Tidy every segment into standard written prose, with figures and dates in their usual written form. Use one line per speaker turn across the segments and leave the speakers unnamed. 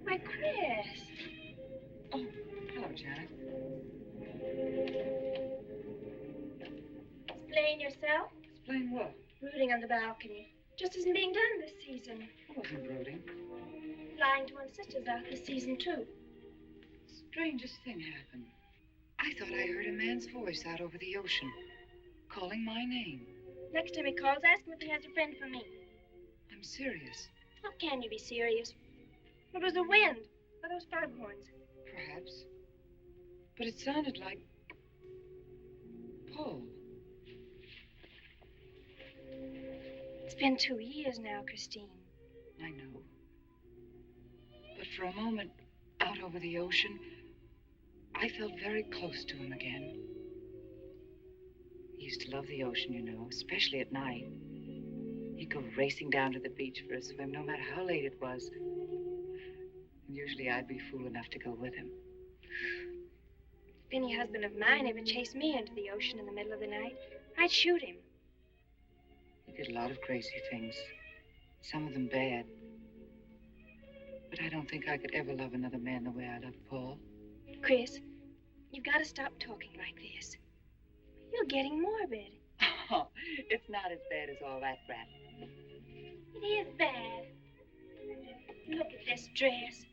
Why, Chris.
Oh, hello, Janet.
Explain yourself.
Explain what?
Brooding on the balcony. Just isn't being done this season.
I wasn't brooding.
Flying to one's sister's out this season, too.
Strangest thing happened. I thought I heard a man's voice out over the ocean, calling my name.
Next time he calls, ask him if he has a friend for me.
I'm serious.
How can you be serious? It was the wind, or those foghorns.
Perhaps. But it sounded like Paul.
It's been 2 years now, Christine.
I know. But for a moment, out over the ocean, I felt very close to him again. He used to love the ocean, you know, especially at night. He'd go racing down to the beach for a swim, no matter how late it was. And usually I'd be fool enough to go with him.
If any husband of mine ever chased me into the ocean in the middle of the night, I'd shoot him.
He did a lot of crazy things, some of them bad. But I don't think I could ever love another man the way I loved Paul.
Chris, you've got to stop talking like this. You're getting morbid.
Oh, it's not as bad as all that, Brat.
It is bad. Look at this dress.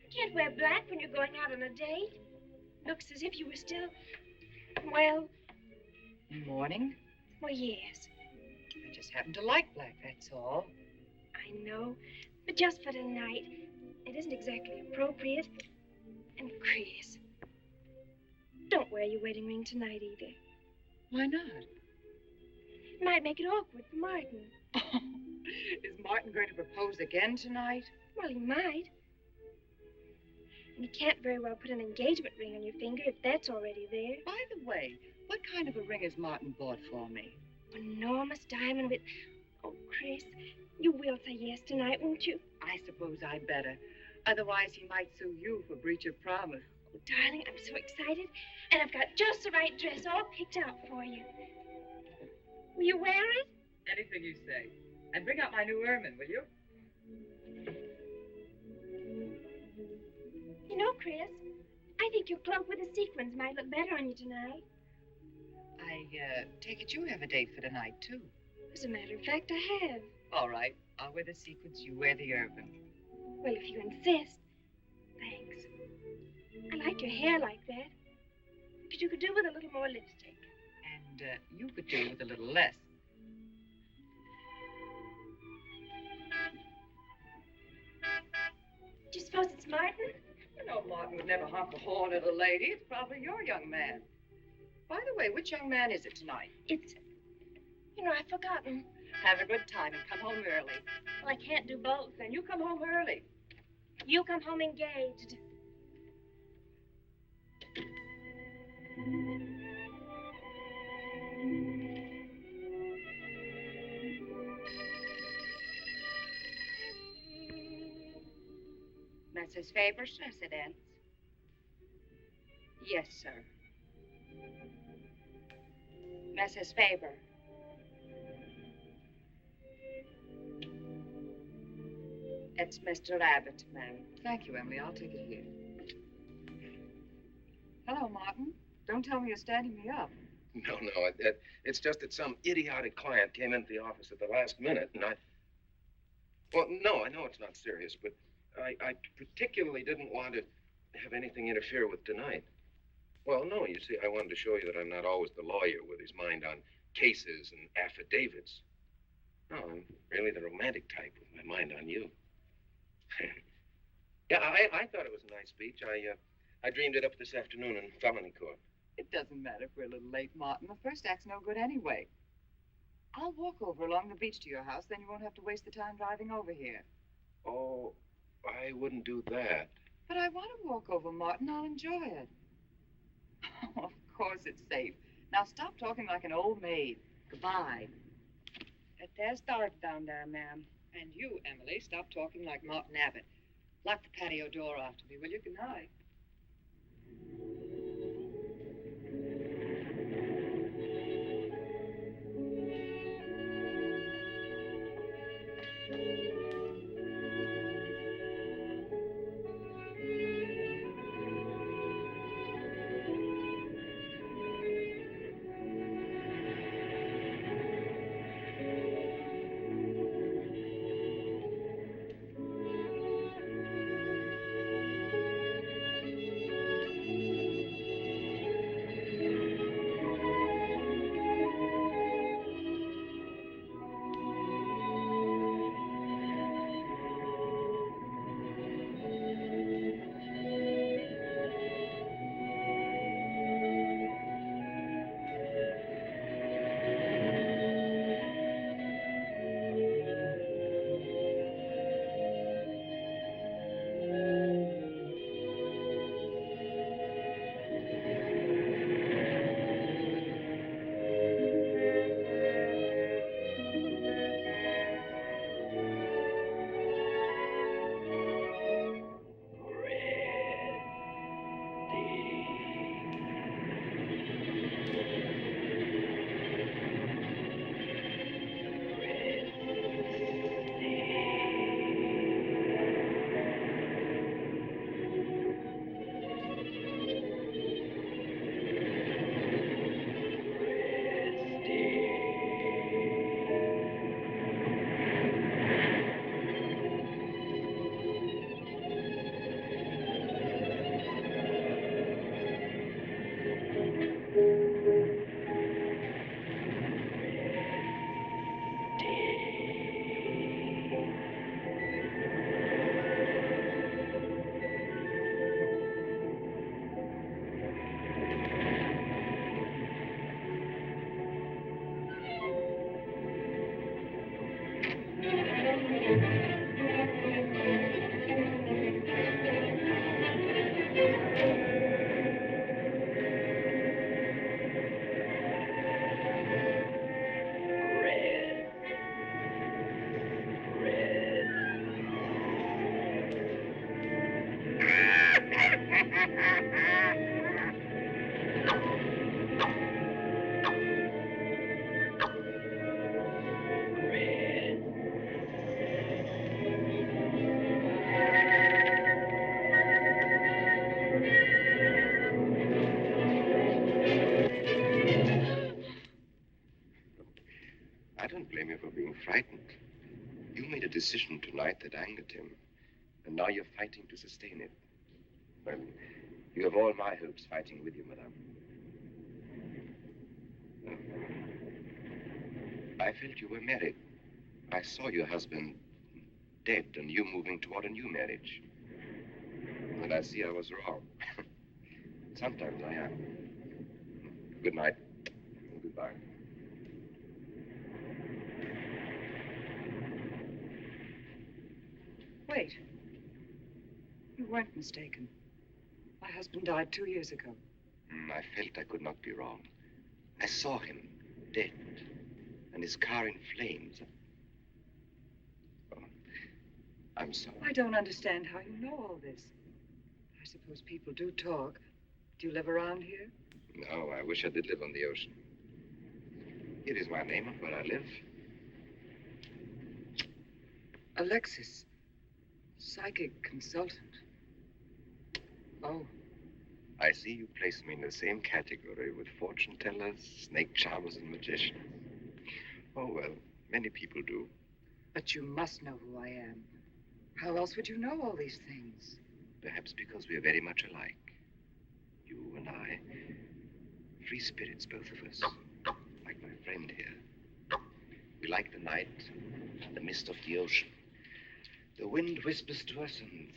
You can't wear black when you're going out on a date. Looks as if you were still, well...
Mourning?
Well, yes.
I just happen to like black, that's all.
I know, but just for tonight, it isn't exactly appropriate. And Chris, don't wear your wedding ring tonight either.
Why not?
It might make it awkward for Martin.
Is Martin going to propose again tonight?
Well, he might. And he can't very well put an engagement ring on your finger if that's already there.
By the way, what kind of a ring has Martin bought for me?
An enormous diamond with... Oh, Chris, you will say yes tonight, won't you?
I suppose I'd better. Otherwise, he might sue you for breach of promise.
Oh, darling, I'm so excited. And I've got just the right dress all picked out for you. Will you wear it?
Anything you say. And bring out my new ermine, will you?
You know, Chris, I think your cloak with the sequins might look better on you tonight.
I take it you have a date for tonight, too.
As a matter of fact, I have.
All right. I'll wear the sequins, you wear the ermine.
Well, if you insist. Thanks. I like your hair like that. But you could do with a little more lipstick.
And you could do with a little less.
Do you suppose it's Martin?
You know Martin would never honk the horn at a lady. It's probably your young man. By the way, which young man is it tonight?
It's... You know, I've forgotten.
Have a good time and come home early.
Well, I can't do both.
Then you come home early.
You come home engaged.
Mrs. Faber's residence. Yes, sir. Mrs. Faber. It's Mr. Abbott, ma'am. Thank you, Emily. I'll take it here. Hello, Martin. Don't tell me you're standing me up.
No, it's just that some idiotic client came into the office at the last minute, and well, no, I know it's not serious, but I particularly didn't want to have anything interfere with tonight. Well, no, you see, I wanted to show you that I'm not always the lawyer with his mind on cases and affidavits. No, I'm really the romantic type with my mind on you. Yeah, I thought it was a nice speech. I dreamed it up this afternoon in felony court.
It doesn't matter if we're a little late, Martin. The first act's no good anyway. I'll walk over along the beach to your house, then you won't have to waste the time driving over here.
Oh, I wouldn't do that.
But I want to walk over, Martin. I'll enjoy it. Oh, of course it's safe. Now stop talking like an old maid. Goodbye. There's dark down there, ma'am. And you, Emily, stop talking like Martin Abbott. Lock the patio door after me, will you? Good night.
I don't blame you for being frightened. You made a decision tonight that angered him, and now you're fighting to sustain it. Well, you have all my hopes fighting with you, madame. I felt you were married. I saw your husband dead and you moving toward a new marriage. And I see I was wrong. Sometimes I am. Good night. And goodbye.
Wait. You weren't mistaken. My husband died 2 years ago.
I felt I could not be wrong. I saw him, dead, and his car in flames. Oh, I'm sorry.
I don't understand how you know all this. I suppose people do talk. Do you live around here?
No, I wish I did live on the ocean. It is my name and where I live.
Alexis, psychic consultant. Oh,
I see you place me in the same category with fortune tellers, snake charmers, and magicians. Oh, well, many people do.
but you must know who I am. How else would you know all these things?
Perhaps because we are very much alike. You and I. Free spirits, both of us. Like my friend here. We like the night, the mist of the ocean. The wind whispers to us and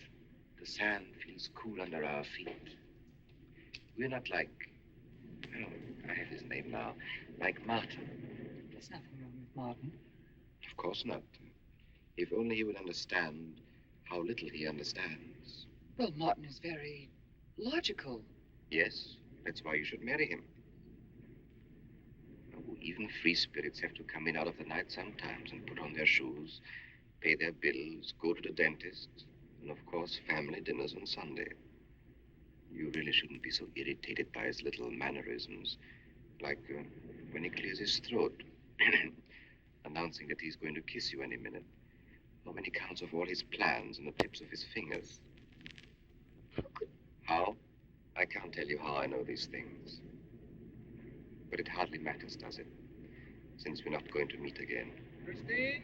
the sand feels cool under our feet. We're not like, oh, I have his name now, like Martin.
There's nothing wrong with Martin.
Of course not. If only he would understand how little he understands.
Well, Martin is very logical.
Yes, that's why you should marry him. Oh, even free spirits have to come in out of the night sometimes and put on their shoes, pay their bills, go to the dentist, and of course, family dinners on Sunday. You really shouldn't be so irritated by his little mannerisms, like when he clears his throat, announcing that he's going to kiss you any minute, or when he counts off all his plans on the tips of his fingers. How? I can't tell you how I know these things. But it hardly matters, does it? Since we're not going to meet again.
Christine?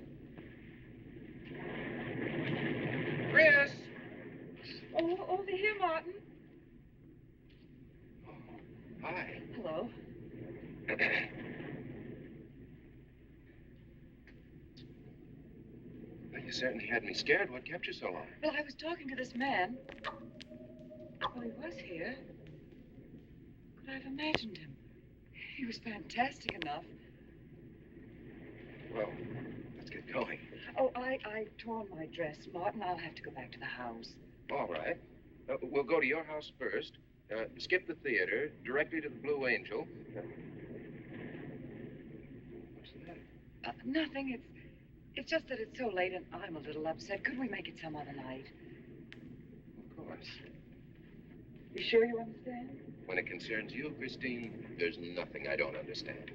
Chris!
Oh, over here, Martin.
Oh, hi.
Hello.
Well, you certainly had me scared. What kept you so long?
Well, I was talking to this man. Well, he was here. Could I have imagined him? He was fantastic enough.
Well, let's get going.
Oh, I torn my dress, Martin. I'll have to go back to the house.
All right. We'll go to your house first, skip the theater, directly to the Blue Angel. What's the matter?
Nothing. It's just that it's so late and I'm a little upset. Could we make it some other night?
Of course.
You sure you understand?
When it concerns you, Christine, there's nothing I don't understand.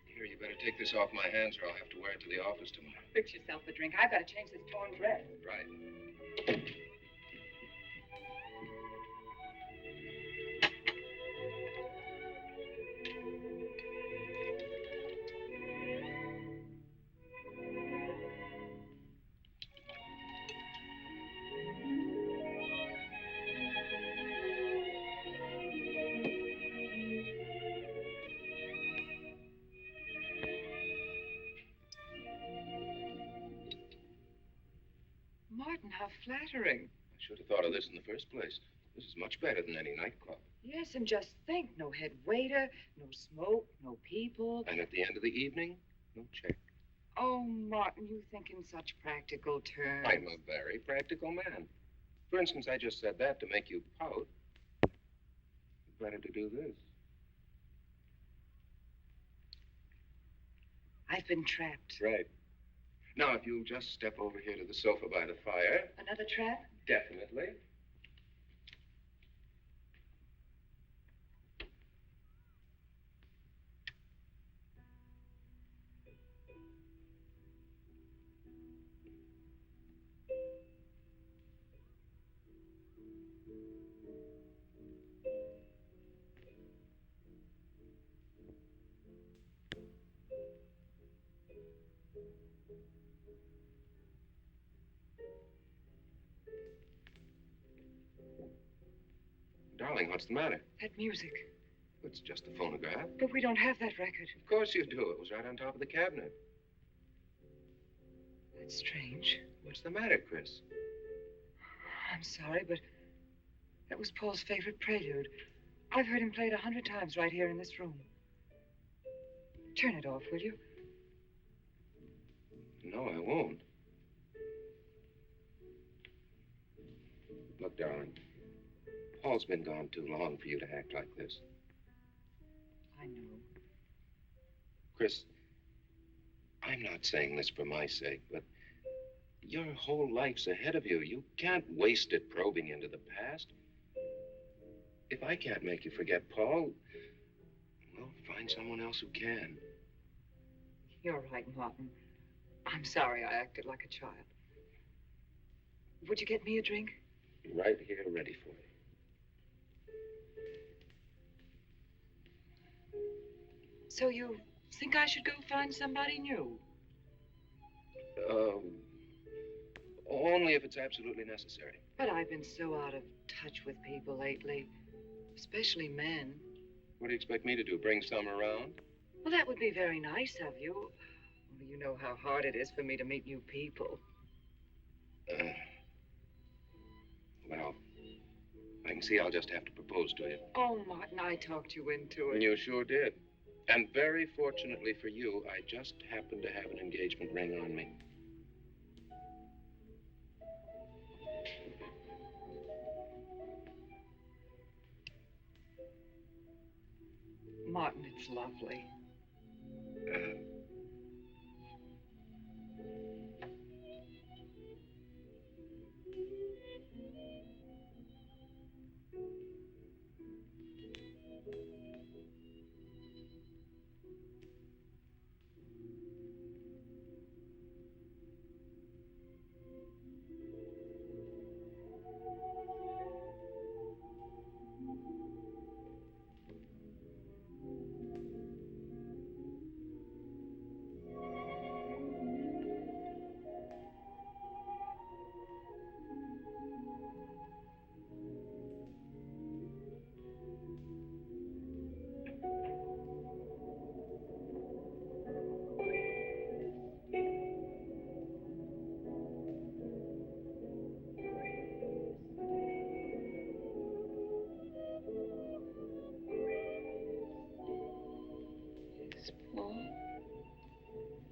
Here, you better take this off my hands or I'll have to wear it to the office tomorrow.
Fix yourself a drink. I've got to change this torn dress.
Right.
Martin, how flattering.
I should have thought of this in the first place. This is much better than any nightclub.
Yes, and just think, no head waiter, no smoke, no people.
And at the end of the evening, no check.
Oh, Martin, you think in such practical terms.
I'm a very practical man. For instance, I just said that to make you pout. Better to do this.
I've been trapped.
Right. Now, if you'll just step over here to the sofa by the fire.
Another trap?
Definitely. Darling, what's the matter?
That music.
It's just a phonograph.
But we don't have that record.
Of course you do. It was right on top of the cabinet.
That's strange.
What's the matter, Chris?
I'm sorry, but that was Paul's favorite prelude. I've heard him play it 100 times right here in this room. Turn it off, will you?
No, I won't. Look, darling, Paul's been gone too long for you to act like this.
I know.
Chris, I'm not saying this for my sake, but your whole life's ahead of you. You can't waste it probing into the past. If I can't make you forget Paul, well, find someone else who can.
You're right, Martin. I'm sorry I acted like a child. Would you get me a drink?
Right here, ready for you.
So you think I should go find somebody new?
Only if it's absolutely necessary.
But I've been so out of touch with people lately, especially men.
What do you expect me to do, bring some around?
Well, that would be very nice of you. Only you know how hard it is for me to meet new people.
Well, I can see I'll just have to propose to you.
Oh, Martin, I talked you into it.
You sure did. And very fortunately for you, I just happened to have an engagement ring on me.
Martin, it's lovely.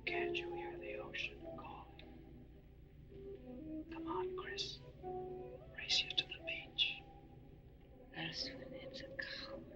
Can't you hear the ocean calling? Come on, Chris. Race you to the beach.
That's when it's a coward.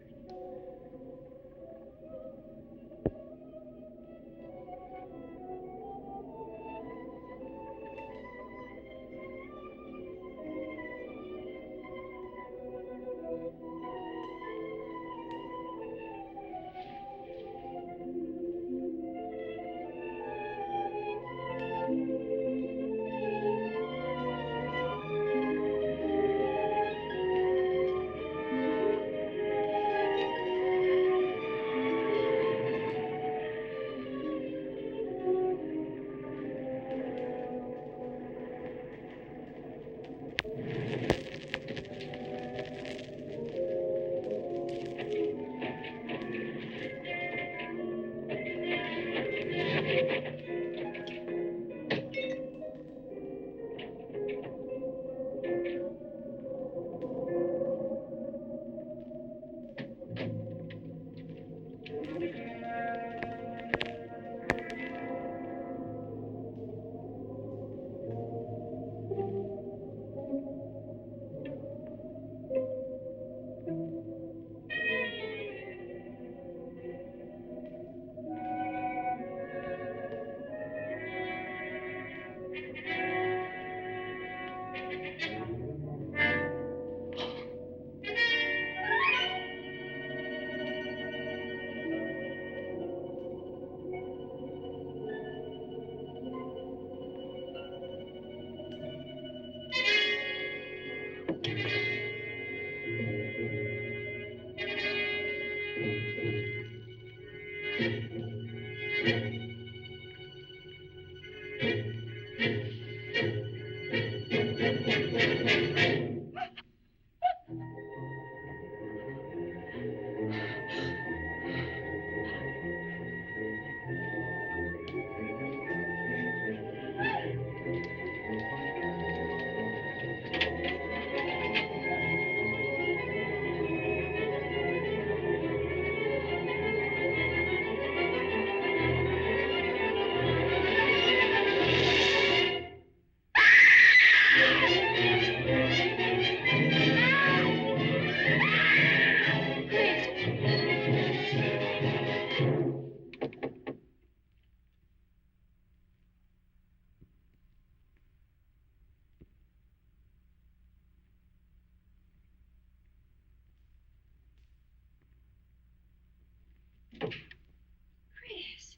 Chris.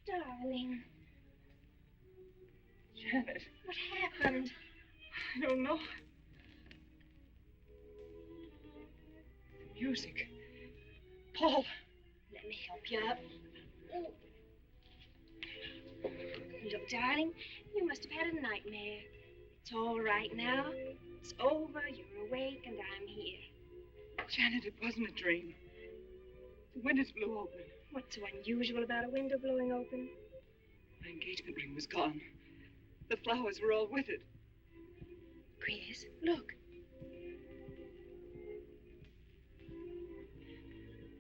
Darling.
Janet,
What happened?
I don't know. The music. Paul.
Let me help you up. Look, darling, you must have had a nightmare. It's all right now. It's over. You're awake, and I'm here.
Janet, it wasn't a dream. The windows blew open.
What's so unusual about a window blowing open?
My engagement ring was gone. The flowers were all with it.
Chris, look.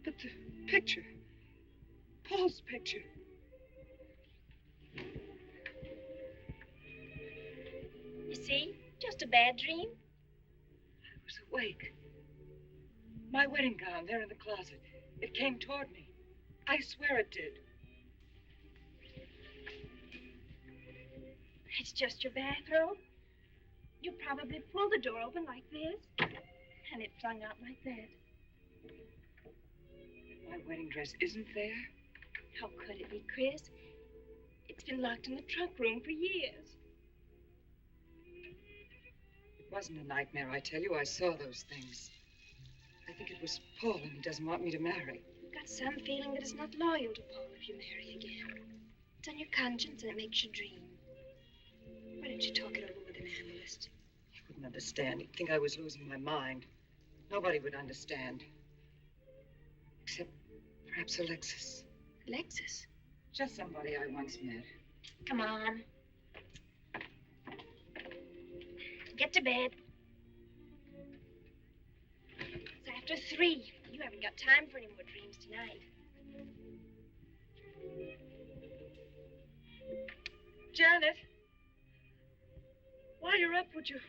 But the picture. Paul's picture.
You see? Just a bad dream.
I was awake. My wedding gown there in the closet. It came toward me. I swear it did.
It's just your bathrobe. You probably pulled the door open like this, and it flung out like that.
My wedding dress isn't there.
How could it be, Chris? It's been locked in the trunk room for years.
It wasn't a nightmare, I tell you. I saw those things. I think it was Paul, and he doesn't want me to marry.
You've got some feeling that it's not loyal to Paul if you marry again. It's on your conscience, and it makes you dream. Why don't you talk it over with an analyst?
He wouldn't understand. He'd think I was losing my mind. Nobody would understand. Except perhaps Alexis.
Alexis?
Just somebody I once met.
Come on. Get to bed. It's after 3. You haven't got time for any more dreams tonight.
Janet! While you're up, would you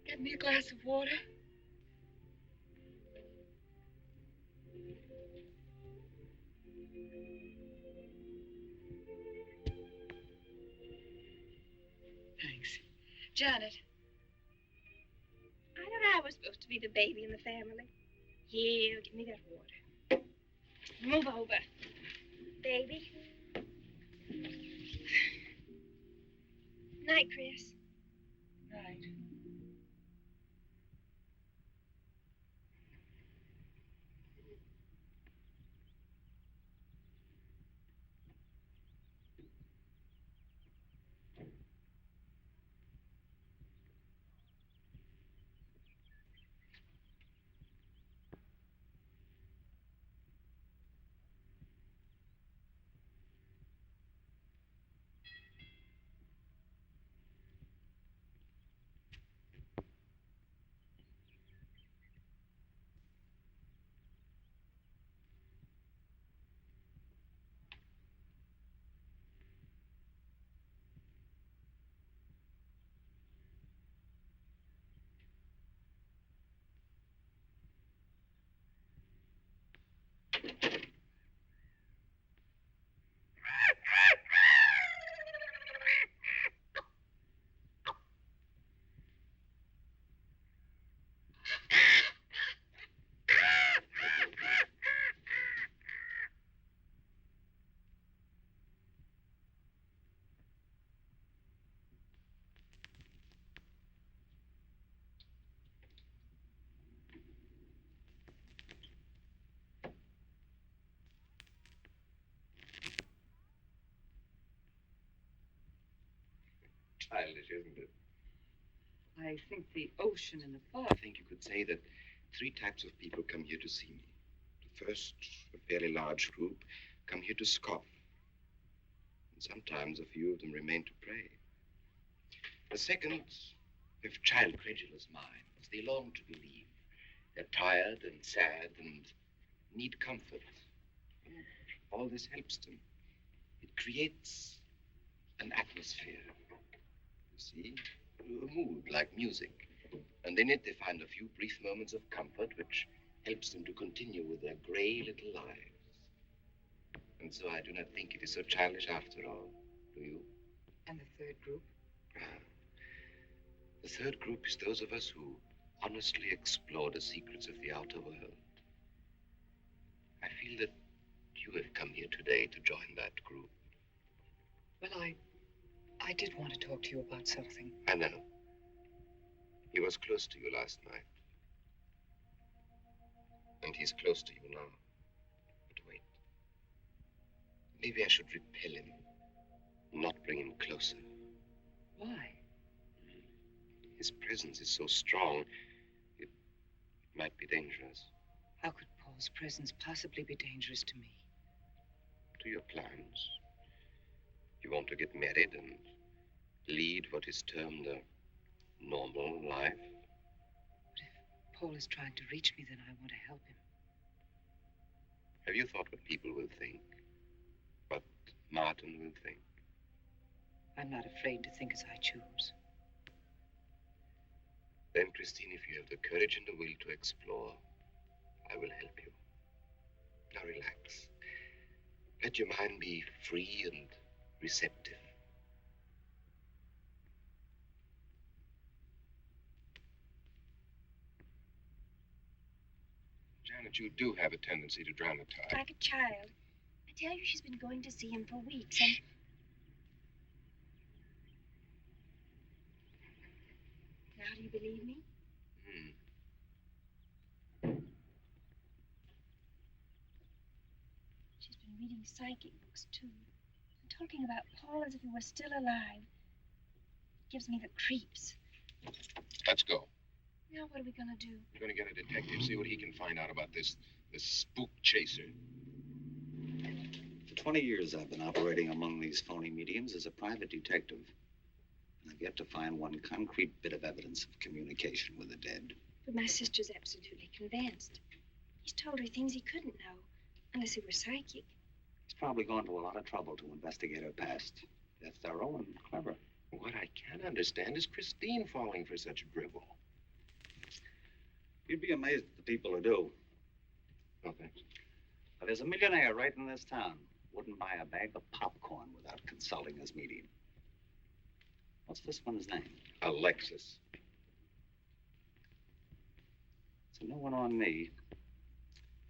get me a glass of water? Thanks. Janet.
I thought I was supposed to be the baby in the family. Here, give me that water. Move over. Baby. Night, Chris.
Right.
Childish, isn't it?
I think the ocean and the fog.
I think you could say that 3 types of people come here to see me. The first, a fairly large group, come here to scoff. And sometimes a few of them remain to pray. The second have child credulous minds. They long to believe. They're tired and sad and need comfort. And all this helps them. It creates an atmosphere. You see? A mood like music. And in it they find a few brief moments of comfort which helps them to continue with their gray little lives. And so I do not think it is so childish after all. Do you?
And the third group?
The third group is those of us who honestly explore the secrets of the outer world. I feel that you have come here today to join that group.
Well, I did want to talk to you about something.
I know. He was close to you last night. And he's close to you now. But wait. Maybe I should repel him. Not bring him closer.
Why?
His presence is so strong, it might be dangerous.
How could Paul's presence possibly be dangerous to me?
To your plans. You want to get married and lead what is termed a normal life.
But if Paul is trying to reach me, then I want to help him.
Have you thought what people will think? What Martin will think?
I'm not afraid to think as I choose.
Then, Christine, if you have the courage and the will to explore, I will help you. Now relax. Let your mind be free and receptive. Janet, you do have a tendency to dramatize.
Like a child. I tell you, she's been going to see him for weeks, and... Now do you believe me? She's been reading psychic books, too. And talking about Paul as if he were still alive. It gives me the creeps.
Let's go.
Now what are we gonna do?
We're going to get a detective, see what he can find out about this spook chaser.
For 20 years, I've been operating among these phony mediums as a private detective. I've yet to find one concrete bit of evidence of communication with the dead.
But my sister's absolutely convinced. He's told her things he couldn't know, unless he were psychic.
He's probably gone to a lot of trouble to investigate her past. They're thorough and clever.
What I can't understand is Christine falling for such drivel.
You'd be amazed at the people who do.
No, thanks.
Now, there's a millionaire right in this town. Wouldn't buy a bag of popcorn without consulting his medium. What's this one's name?
Alexis.
It's a new one on me.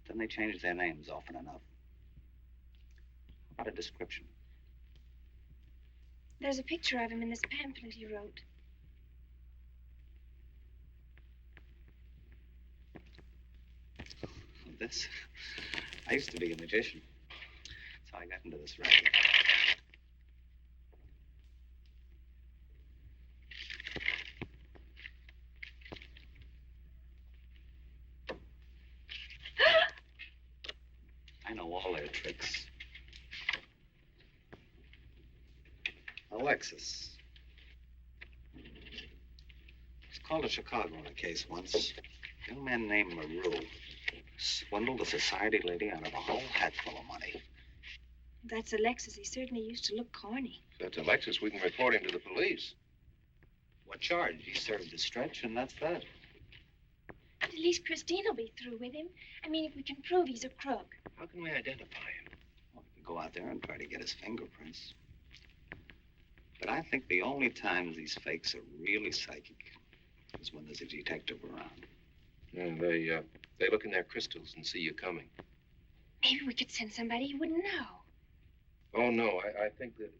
Then they change their names often enough. How about a description?
There's a picture of him in this pamphlet he wrote.
This? I used to be a magician. That's how I got into this racket. I know all their tricks. Alexis. It's called a Chicago in a case once. A young man named Maru swindled a society lady out of a whole hatful of money.
That's Alexis. He certainly used to look corny.
If that's Alexis, we can report him to the police.
What charge? He served his stretch, and that's that.
But at least Christine will be through with him. I mean, if we can prove he's a crook.
How can we identify him?
Well, we can go out there and try to get his fingerprints. But I think the only times these fakes are really psychic is when there's a detective around.
Yeah, they look in their crystals and see you coming.
Maybe we could send somebody he wouldn't know.
Oh, no, I think that...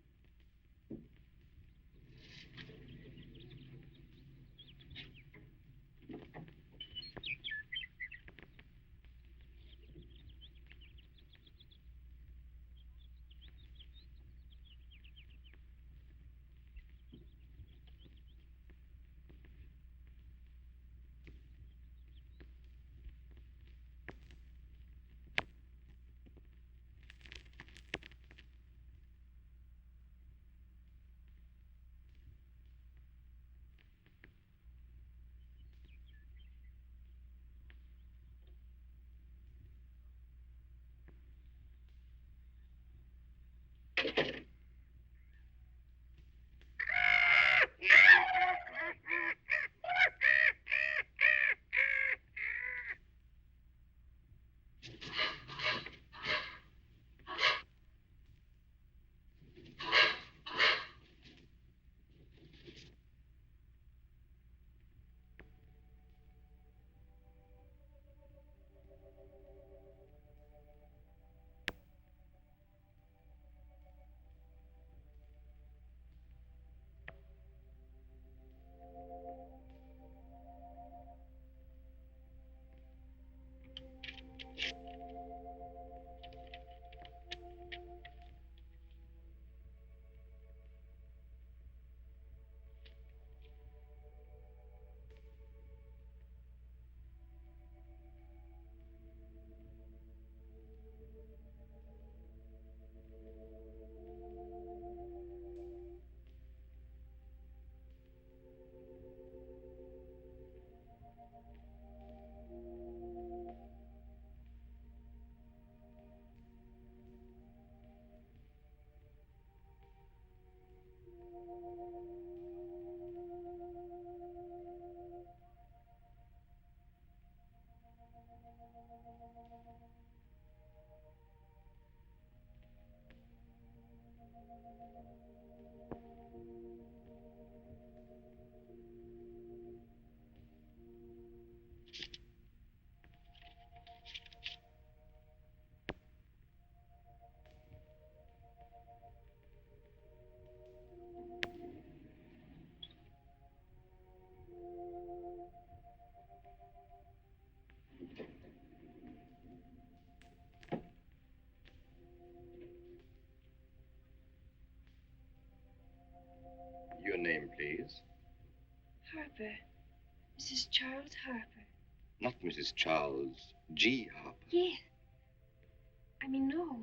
please.
Harper. Mrs. Charles Harper.
Not Mrs. Charles G. Harper.
Yes. I mean, no.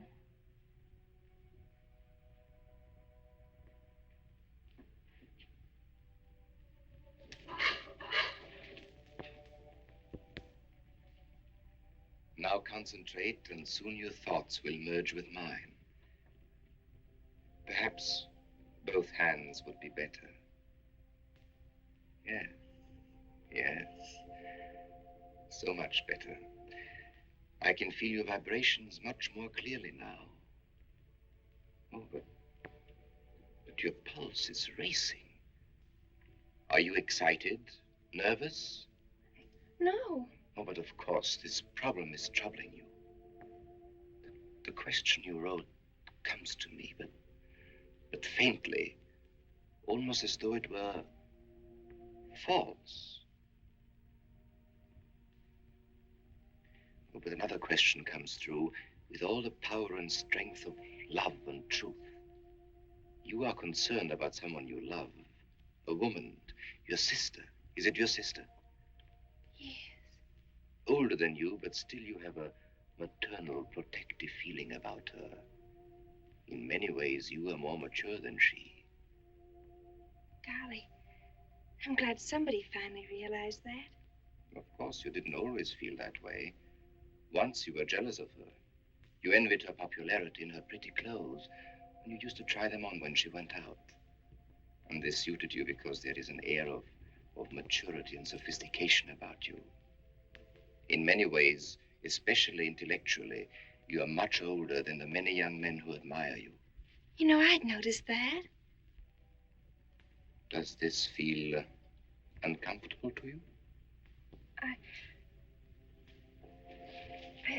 Now concentrate, and soon your thoughts will merge with mine. Perhaps both hands would be better. Yes, yes. So much better. I can feel your vibrations much more clearly now. Oh, but your pulse is racing. Are you excited? Nervous?
No.
Oh, but of course, this problem is troubling you. The question you wrote comes to me, but faintly, almost as though it were false. Oh, but another question comes through with all the power and strength of love and truth. You are concerned about someone you love, a woman, your sister. Is it your sister?
Yes.
Older than you, but still you have a maternal, protective feeling about her. In many ways, you are more mature than she.
Golly, I'm glad somebody finally realized that.
Of course, you didn't always feel that way. Once you were jealous of her. You envied her popularity in her pretty clothes, and you used to try them on when she went out. And they suited you because there is an air of maturity and sophistication about you. In many ways, especially intellectually, you are much older than the many young men who admire you.
You know, I'd noticed that.
Does this feel uncomfortable to you?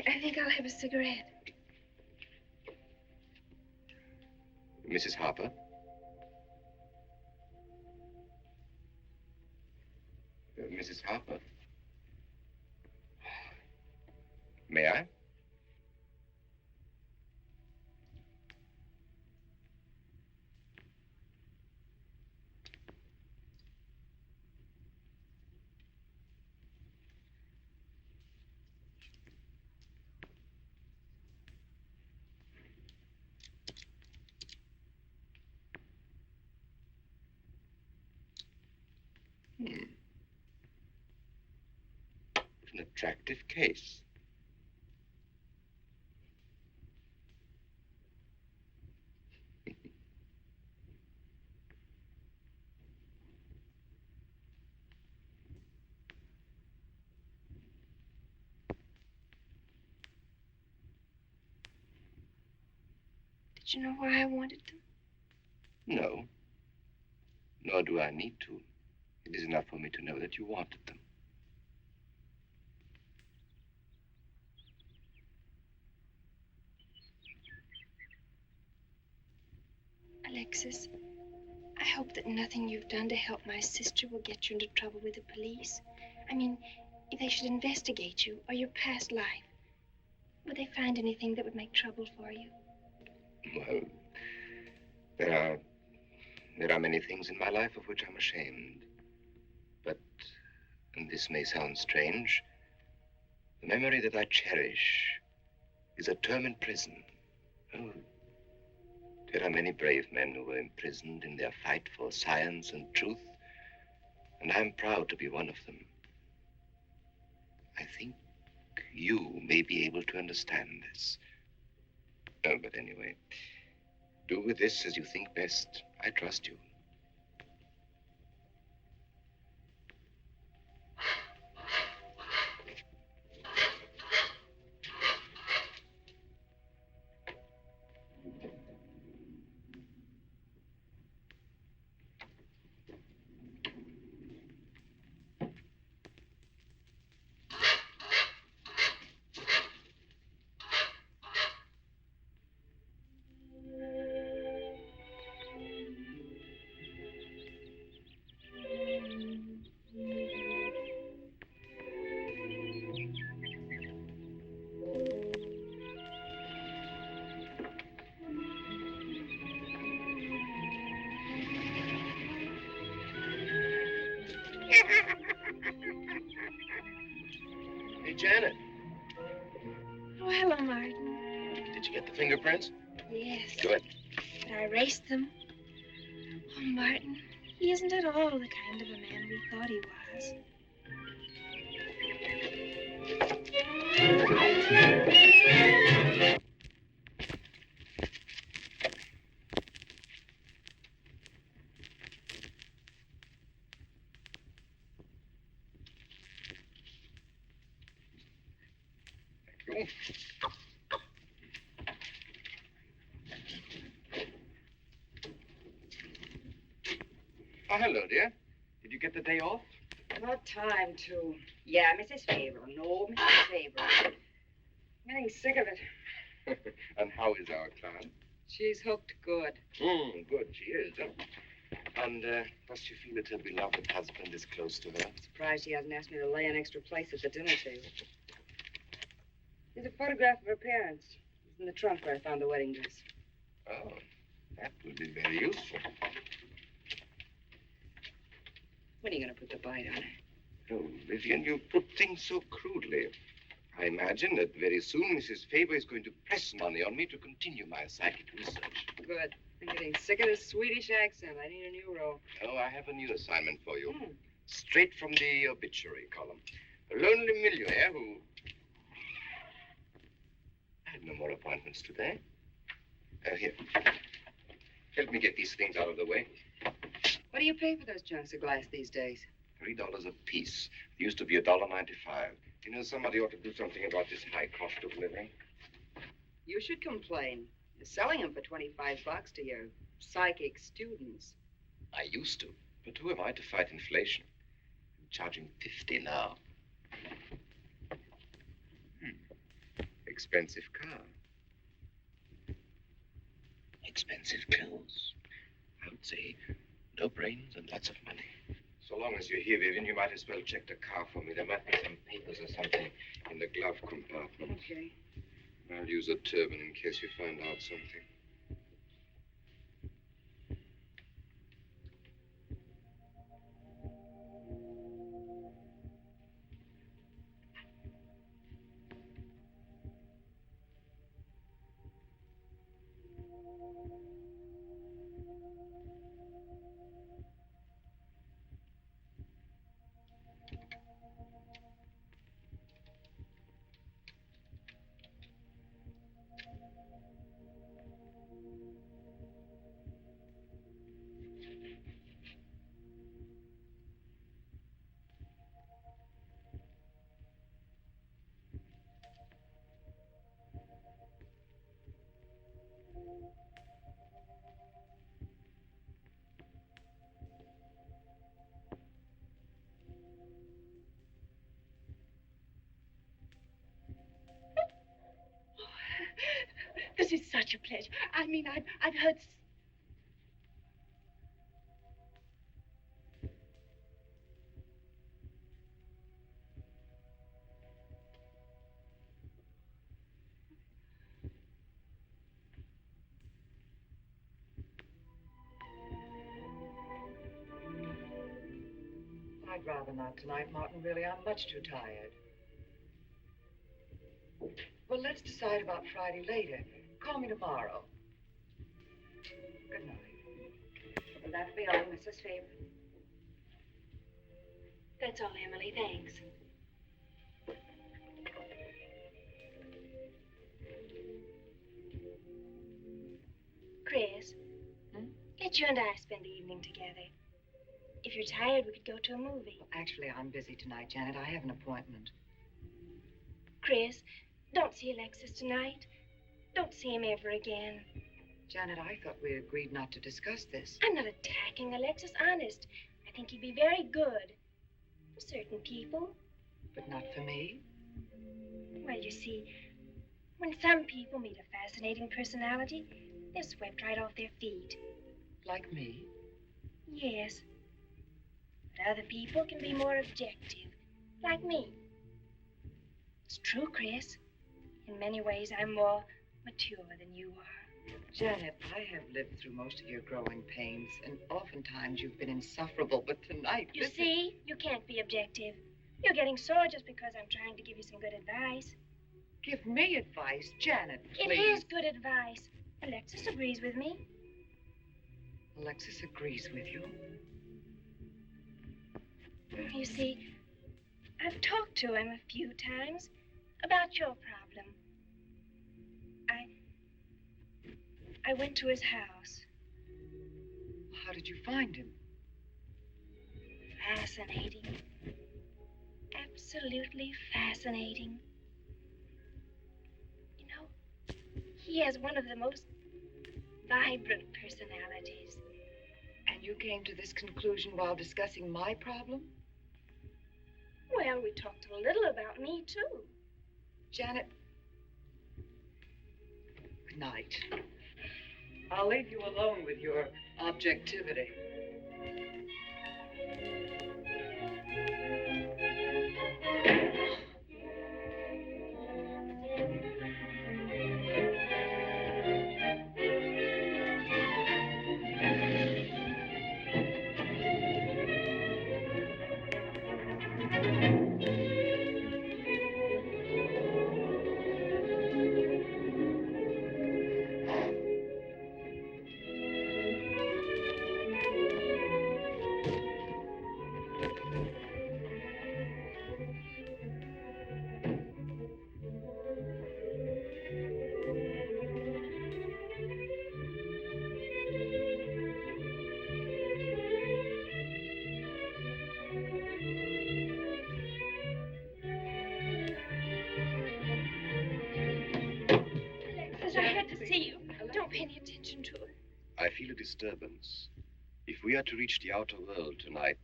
I think I'll have a cigarette.
Mrs. Harper? Mrs. Harper? May I? An attractive case.
Did you know why I wanted to?
No. Nor do I need to. It is enough for me to know that you wanted them.
Alexis, I hope that nothing you've done to help my sister will get you into trouble with the police. I mean, if they should investigate you or your past life, would they find anything that would make trouble for you?
Well, there are many things in my life of which I'm ashamed. But, and this may sound strange, the memory that I cherish is a term in prison. Oh, there are many brave men who were imprisoned in their fight for science and truth, and I'm proud to be one of them. I think you may be able to understand this. Oh, but anyway, do with this as you think best. I trust you. Janet.
Oh, hello, Martin.
Did you get the fingerprints?
Yes.
Good.
But I erased them. Oh, Martin, he isn't at all the kind of a man we thought he was.
Thank you. Oh, hello, dear. Did you get the day off?
Not time to. Yeah, Mrs. Favor. No, Mrs. Favor. Getting sick of it.
And how is our client?
She's hooked good.
Good, she is. And does she feel that her beloved husband is close to her?
Surprised she hasn't asked me to lay an extra place at the dinner table. Here's a photograph of her parents. It's in the trunk where I found the wedding dress.
Oh, that would be very useful.
When are you going to put the bite on her?
Oh, Vivian, you put things so crudely. I imagine that very soon Mrs. Faber is going to press money on me to continue my psychic research.
Good. I'm getting sick of this Swedish accent. I need a new role.
Oh, I have a new assignment for you.
Hmm.
Straight from the obituary column. A lonely millionaire who... I have no more appointments today. Here. Help me get these things out of the way.
What do you pay for those chunks of glass these days?
$3 a piece. It used to be $1.95. You know, somebody ought to do something about this high cost of living.
You should complain. You're selling them for 25 bucks to your psychic students.
I used to. But who am I to fight inflation? I'm charging 50 now. Expensive car. Expensive clothes. I would say no brains and lots of money. So long as you're here, Vivian, you might as well check the car for me. There might be some papers or something in the glove compartment.
Okay.
I'll use a turban in case you find out something.
This is such a pleasure. I mean, I've heard...
I'd rather not tonight, Martin. Really, I'm much too tired. Well, let's decide about Friday later. Call me tomorrow. Good night. Will that be all, Mrs. Faber?
That's all, Emily. Thanks. Chris, let you and I spend the evening together. If you're tired, we could go to a movie.
Well, actually, I'm busy tonight, Janet. I have an appointment.
Chris, don't see Alexis tonight. Don't see him ever again.
Janet, I thought we agreed not to discuss this.
I'm not attacking Alexis, honest. I think he'd be very good for certain people.
But not for me.
Well, you see, when some people meet a fascinating personality, they're swept right off their feet.
Like me?
Yes. But other people can be more objective, like me. It's true, Chris. In many ways, I'm more mature than you are.
Janet, I have lived through most of your growing pains, and oftentimes you've been insufferable, but tonight...
You see, you can't be objective. You're getting sore just because I'm trying to give you some good advice.
Give me advice, Janet,
It
please.
is good advice. Alexis agrees with me.
Alexis agrees with you.
You see, I've talked to him a few times about your problem. I went to his house.
How did you find him?
Fascinating. Absolutely fascinating. You know, he has one of the most vibrant personalities.
And you came to this conclusion while discussing my problem?
Well, we talked a little about me, too.
Janet, good night. I'll leave you alone with your objectivity.
Alexis, I had to see you. Don't pay any attention to it.
I feel a disturbance. If we are to reach the outer world tonight,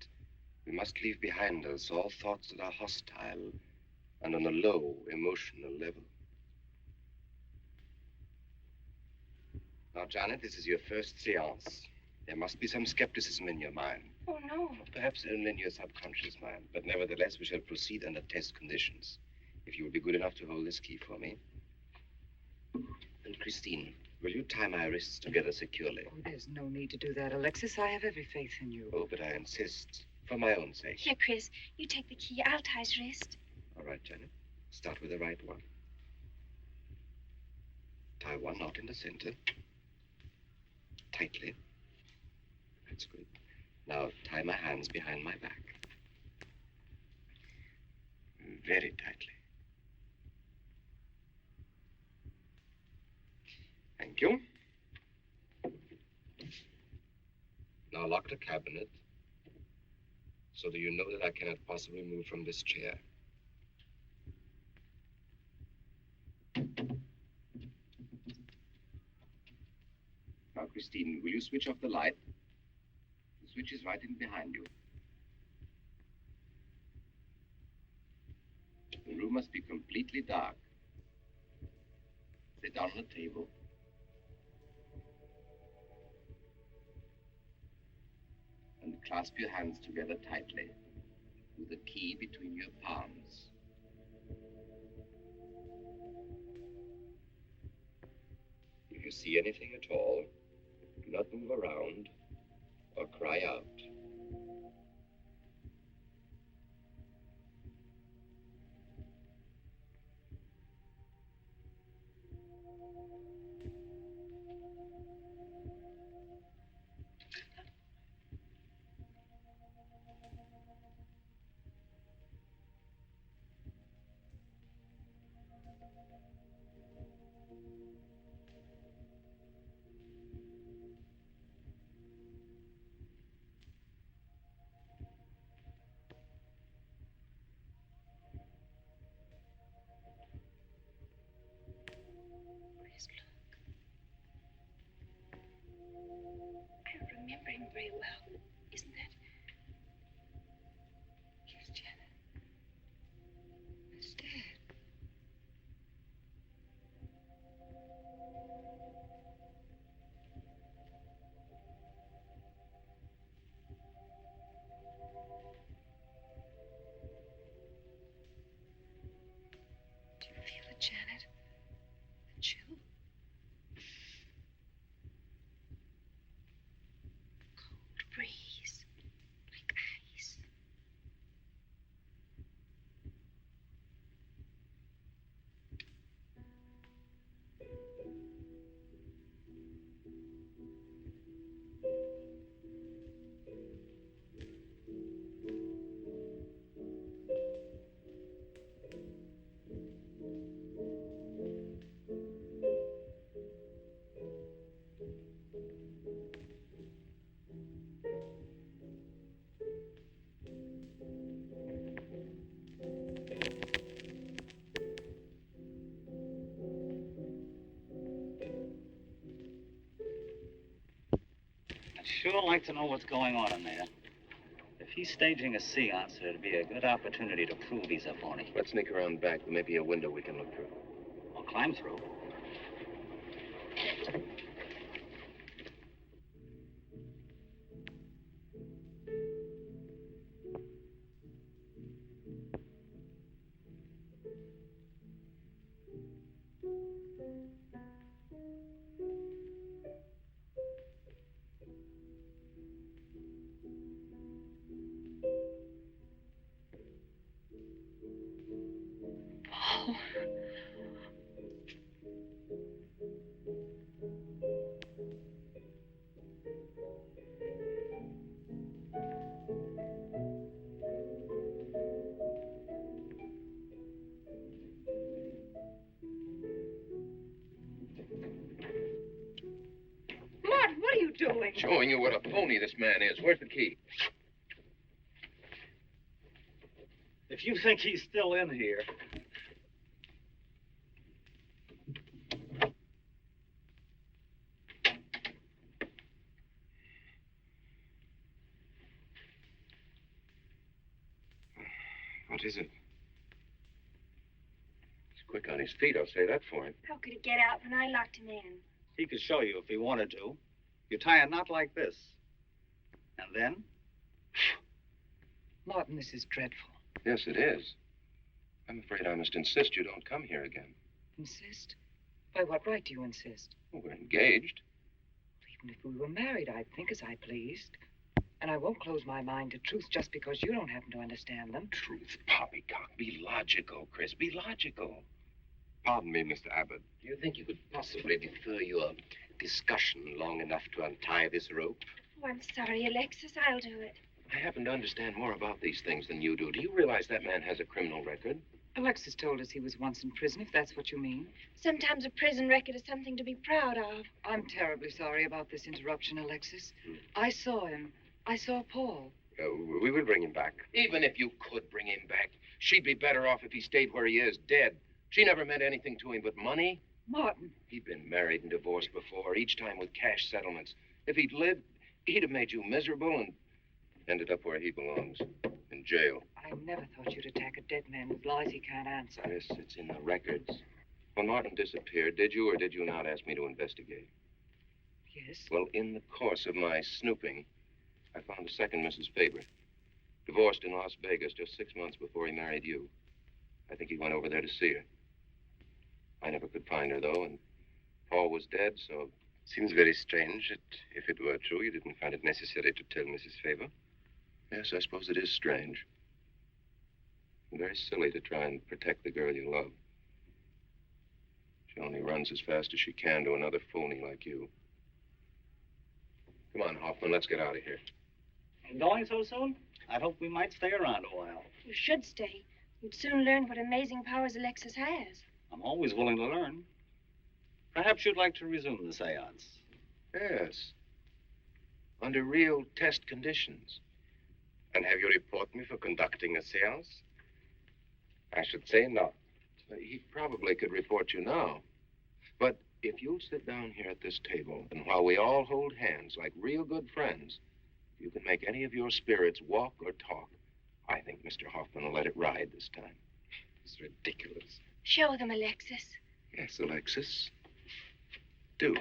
we must leave behind us all thoughts that are hostile and on a low emotional level. Now, Janet, this is your first seance. There must be some skepticism in your mind.
Oh, no.
Perhaps only in your subconscious mind. But nevertheless, we shall proceed under test conditions. If you will be good enough to hold this key for me. And Christine, will you tie my wrists together securely?
Oh, there's no need to do that, Alexis. I have every faith in you.
Oh, but I insist. For my own sake.
Here, Chris, you take the key. I'll tie his wrist.
All right, Janet. Start with the right one. Tie one knot in the center. Tightly. That's good. Now tie my hands behind my back. Very tightly. Thank you. Now lock the cabinet so that you know that I cannot possibly move from this chair. Now, Christine, will you switch off the light? The switch is right in behind you. The room must be completely dark. Sit down on the table. And clasp your hands together tightly with the key between your palms. If you see anything at all, do not move around or cry out.
Chris, look. I remember him very well. Isn't that?
Yes, Janet. It's Dad. Do you feel it, Janet? The chill?
Cold breeze.
Sure like to know what's going on in there. If he's staging a seance, it'd be a good opportunity to prove he's a phony.
Let's sneak around back. There may be a window we can look through.
Or climb through.
Martin, what are you doing?
Showing you what a phony this man is. Where's the key?
If you think he's still in here.
What is it? He's quick on his feet, I'll say that for him.
How could he get out when I locked him in?
He could show you if he wanted to. You tie a knot like this. And then?
Martin, this is dreadful.
Yes, it is. I'm afraid I must insist you don't come here again.
Insist? By what right do you insist?
Well, we're engaged.
Even if we were married, I'd think as I pleased. And I won't close my mind to truth just because you don't happen to understand them.
Truth, poppycock. Be logical, Chris. Be logical.
Pardon me, Mr. Abbott. Do you think you could possibly defer your discussion long enough to untie this rope?
Oh, I'm sorry, Alexis. I'll do it.
I happen to understand more about these things than you do. Do you realize that man has a criminal record?
Alexis told us he was once in prison, if that's what you mean.
Sometimes a prison record is something to be proud of.
I'm terribly sorry about this interruption, Alexis. I saw him. I saw Paul.
We will bring him back.
Even if you could bring him back, she'd be better off if he stayed where he is, dead. She never meant anything to him but money.
Martin.
He'd been married and divorced before, each time with cash settlements. If he'd lived, he'd have made you miserable and ended up where he belongs, in jail.
I never thought you'd attack a dead man with lies he can't answer.
Yes, it's in the records. When Martin disappeared, did you or did you not ask me to investigate?
Yes?
Well, in the course of my snooping, I found a second Mrs. Faber, divorced in Las Vegas just 6 months before he married you. I think he went over there to see her. I never could find her, though, and Paul was dead, so...
Seems very strange that if it were true, you didn't find it necessary to tell Mrs. Faber.
Yes, I suppose it is strange. And very silly to try and protect the girl you love. She only runs as fast as she can to another phony like you. Come on, Hoffman, let's get out of here.
Going so soon? I'd hope we might stay around a while.
You should stay. You'd soon learn what amazing powers Alexis has.
I'm always willing to learn. Perhaps you'd like to resume the seance.
Yes. Under real test conditions.
And have you report me for conducting a seance? I should say not.
He probably could report you now. But if you'll sit down here at this table, and while we all hold hands like real good friends, you can make any of your spirits walk or talk, I think Mr. Hoffman will let it ride this time.
It's ridiculous.
Show them, Alexis.
Yes, Alexis. Do.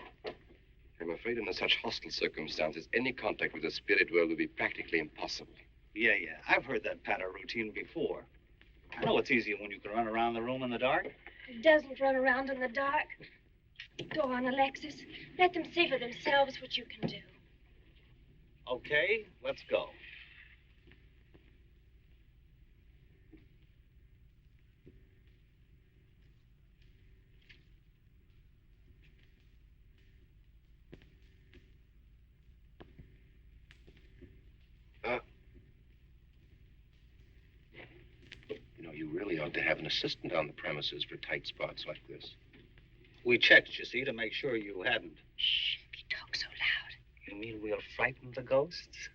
I'm afraid under such hostile circumstances, any contact with the spirit world would be practically impossible.
Yeah. I've heard that patter routine before. I know it's easier when you can run around the room in the dark.
He doesn't run around in the dark. Go on, Alexis. Let them see for themselves what you can do.
Okay, let's go.
You really ought to have an assistant on the premises for tight spots like this.
We checked, you see, to make sure you hadn't.
Shh, he talks so loud.
You mean we'll frighten the ghosts?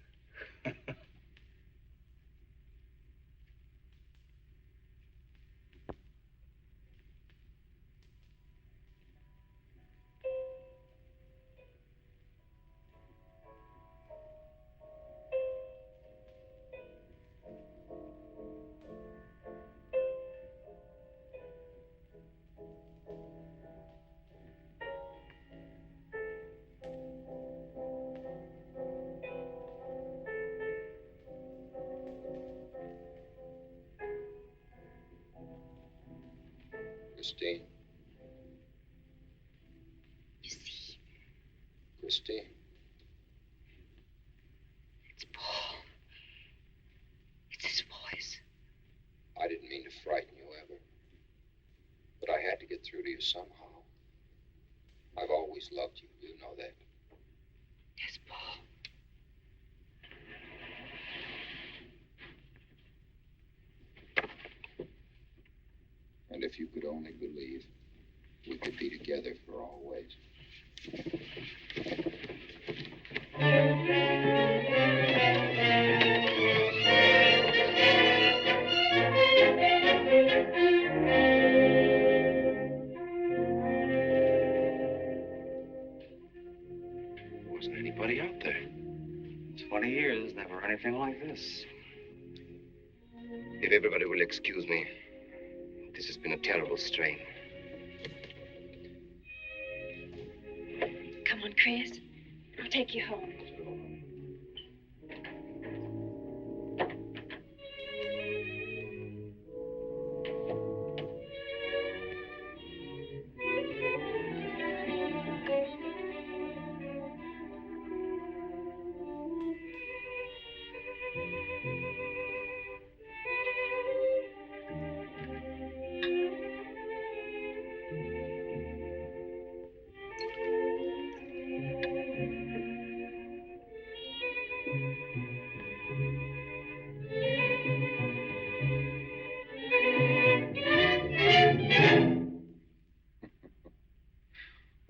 Christine.
You see,
Christine.
it's Paul. It's his voice.
I didn't mean to frighten you ever. But I had to get through to you somehow. I've always loved you. You know that.
Yes, Paul.
And if you could only believe, we could be together for always.
There wasn't anybody out there.
20 years, never anything like this.
If everybody will excuse me, this has been a terrible strain.
Come on, Chris. I'll take you home.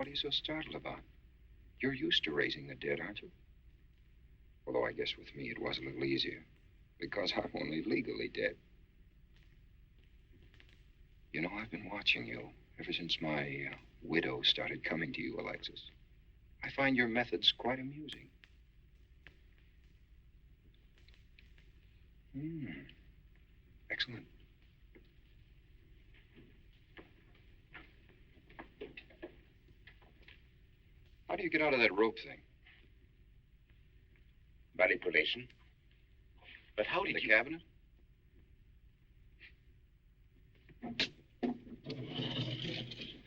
What are you so startled about? You're used to raising the dead, aren't you? Although I guess with me it was a little easier, because I'm only legally dead. You know, I've been watching you ever since my widow started coming to you, Alexis. I find your methods quite amusing. Excellent. How do you get out of that rope thing?
Manipulation. But how did
The
you...
cabinet?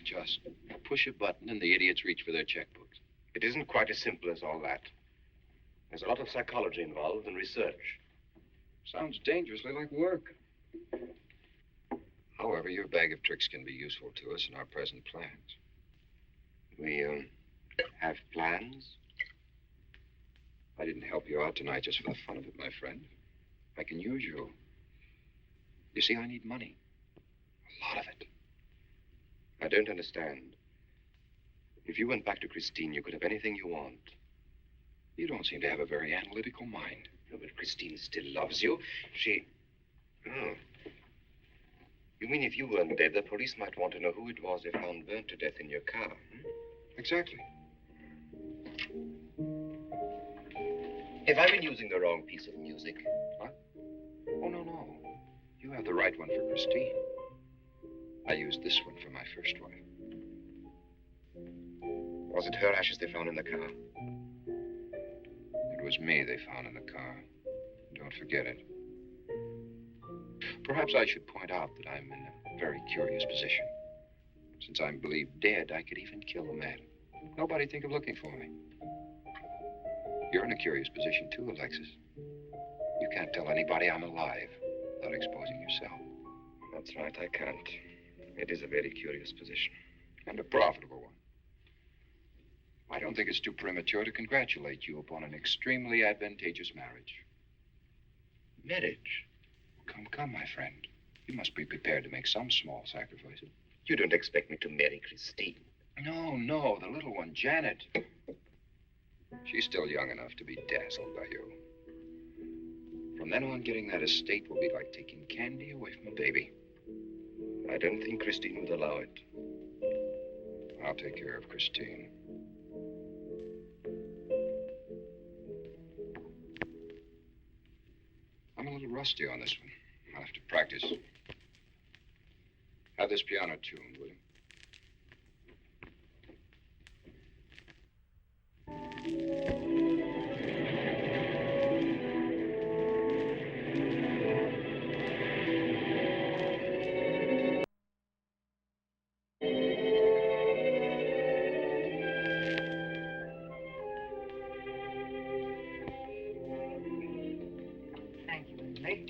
Just push a button and the idiots reach for their checkbooks.
It isn't quite as simple as all that. There's a lot of psychology involved and research.
Sounds dangerously like work. However, your bag of tricks can be useful to us in our present plans.
We, have plans?
I didn't help you out tonight just for the fun of it, my friend. I can use you. You see, I need money. A lot of it.
I don't understand. If you went back to Christine, you could have anything you want.
You don't seem to have a very analytical mind.
No, but Christine still loves you. She... Oh. You mean if you weren't dead, the police might want to know who it was they found burnt to death in your car?
Exactly.
Have I been using the wrong piece of music?
What? Oh, no. You have the right one for Christine. I used this one for my first wife.
Was it her ashes they found in the car?
It was me they found in the car. Don't forget it. Perhaps I should point out that I'm in a very curious position. Since I'm believed dead, I could even kill a man. Nobody'd think of looking for me. You're in a curious position, too, Alexis. You can't tell anybody I'm alive without exposing yourself.
That's right, I can't. It is a very curious position.
And a profitable one. I don't think it's too premature to congratulate you upon an extremely advantageous marriage.
Marriage?
Come, my friend. You must be prepared to make some small sacrifices.
You don't expect me to marry Christine?
No, the little one, Janet. She's still young enough to be dazzled by you. From then on, getting that estate will be like taking candy away from a baby.
I don't think Christine would allow it.
I'll take care of Christine. I'm a little rusty on this one. I'll have to practice. Have this piano tuned, will you?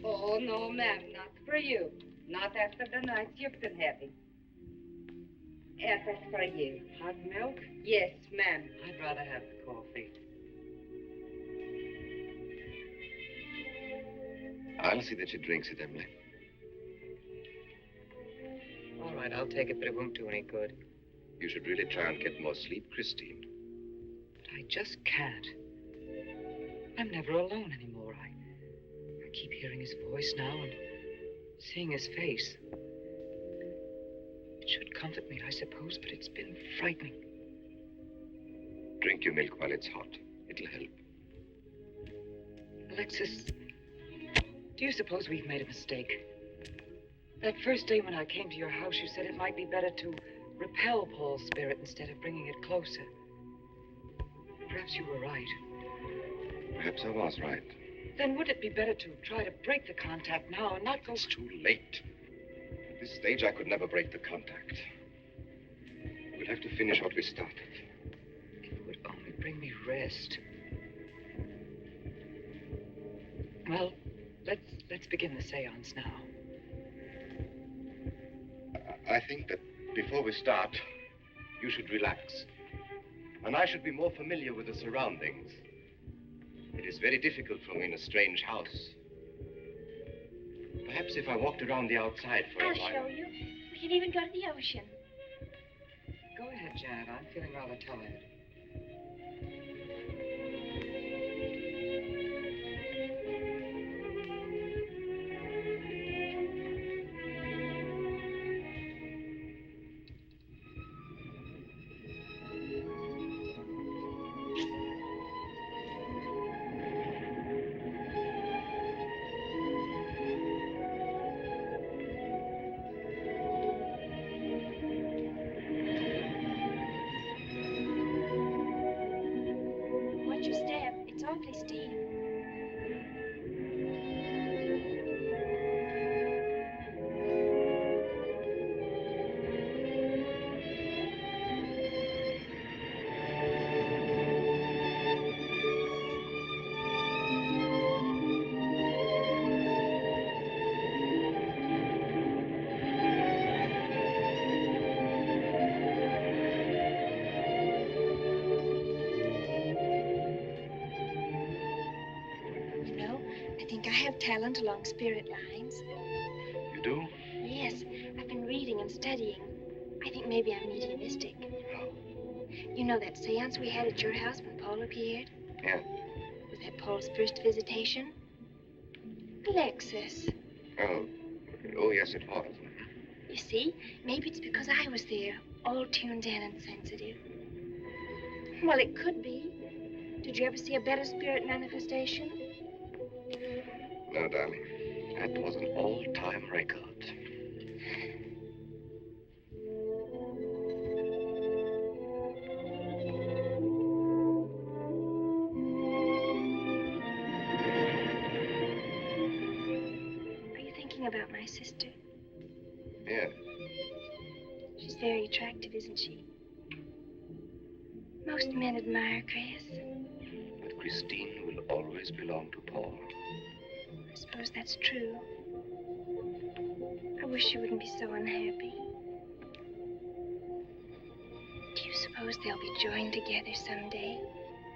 Oh, no, ma'am, not for you. Not after the night you've been having. Yes, that's for you. Hot milk? Yes, ma'am. I'd rather have the coffee.
I'll see that she drinks it, Emily.
All right, I'll take it, but it won't do any good.
You should really try and get more sleep, Christine.
But I just can't. I'm never alone anymore. I keep hearing his voice now and seeing his face. It should comfort me, I suppose, but it's been frightening.
Drink your milk while it's hot. It'll help.
Alexis, do you suppose we've made a mistake? That first day when I came to your house, you said it might be better to repel Paul's spirit instead of bringing it closer. Perhaps you were right.
Perhaps I was right.
Then would it be better to try to break the contact now and not go...
It's too late. At this stage, I could never break the contact. We'll have to finish what we started.
If it would only bring me rest. Well, let's begin the seance now.
I think that before we start, you should relax. And I should be more familiar with the surroundings. It is very difficult for me in a strange house. Perhaps if I walked around the outside for a while...
I'll show you. We can even go to the ocean.
Go ahead, Janet. I'm feeling rather tired.
Watch your step. It's awfully steep. You know, I think I have talent along spirit lines.
You do?
Yes, I've been reading and studying. I think maybe I'm mediumistic.
Oh.
You know that seance we had at your house when Paul appeared?
Yeah.
Was that Paul's first visitation? Alexis.
Oh, yes, it was.
You see, maybe it's because I was there, all tuned in and sensitive. Well, it could be. Did you ever see a better spirit manifestation?
No, darling. That was an all-time record.
Are you thinking about my sister?
Yeah.
She's very attractive, isn't she? Most men admire Chris.
But Christine will always belong to Paul.
I suppose that's true. I wish she wouldn't be so unhappy. Do you suppose they'll be joined together someday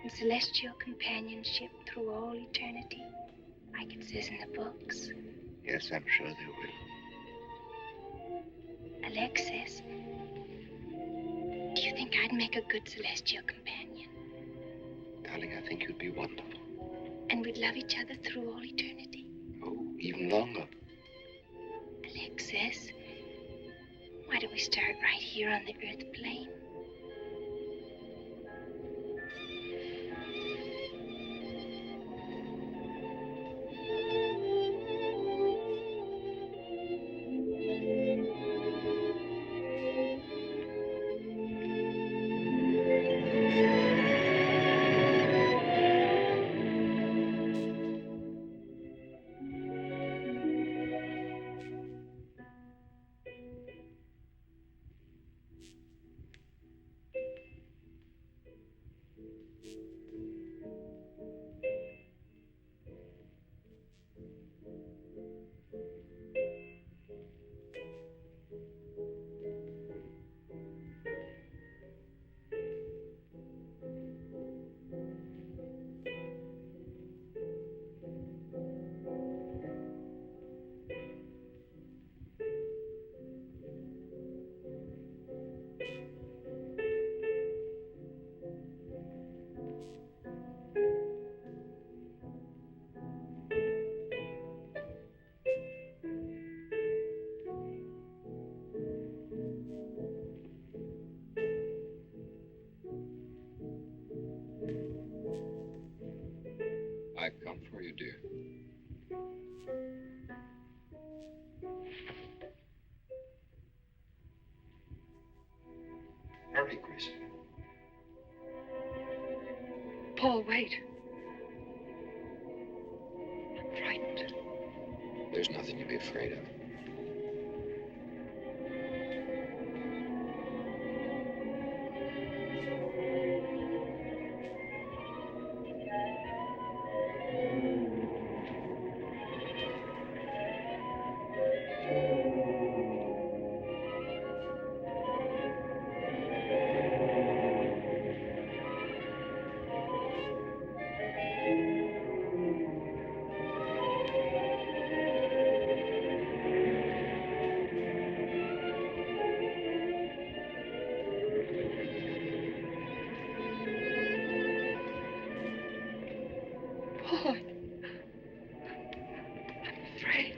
in celestial companionship through all eternity, like it says in the books?
Yes, I'm sure they will.
Alexis, do you think I'd make a good celestial companion?
Darling, I think you'd be wonderful.
And we'd love each other through all eternity?
Oh, even longer.
Alexis, why don't we start right here on the earth plane?
dear. Hurry, Chris.
Paul, wait. I'm frightened.
There's nothing to be afraid of.
Paul, I'm afraid.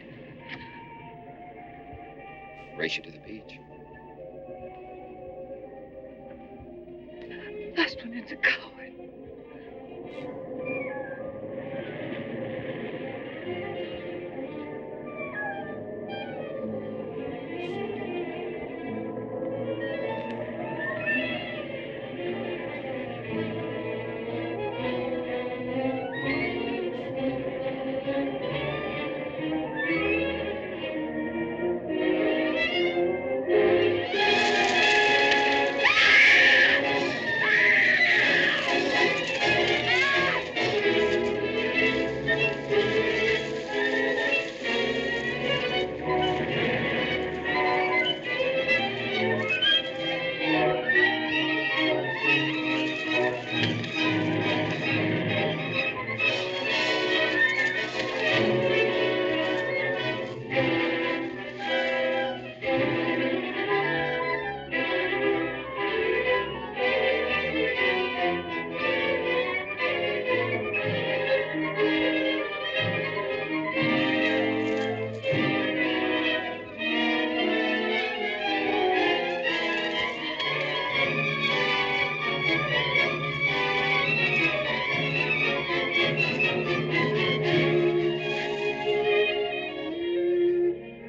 Race you to the beach.
Last one is a coward.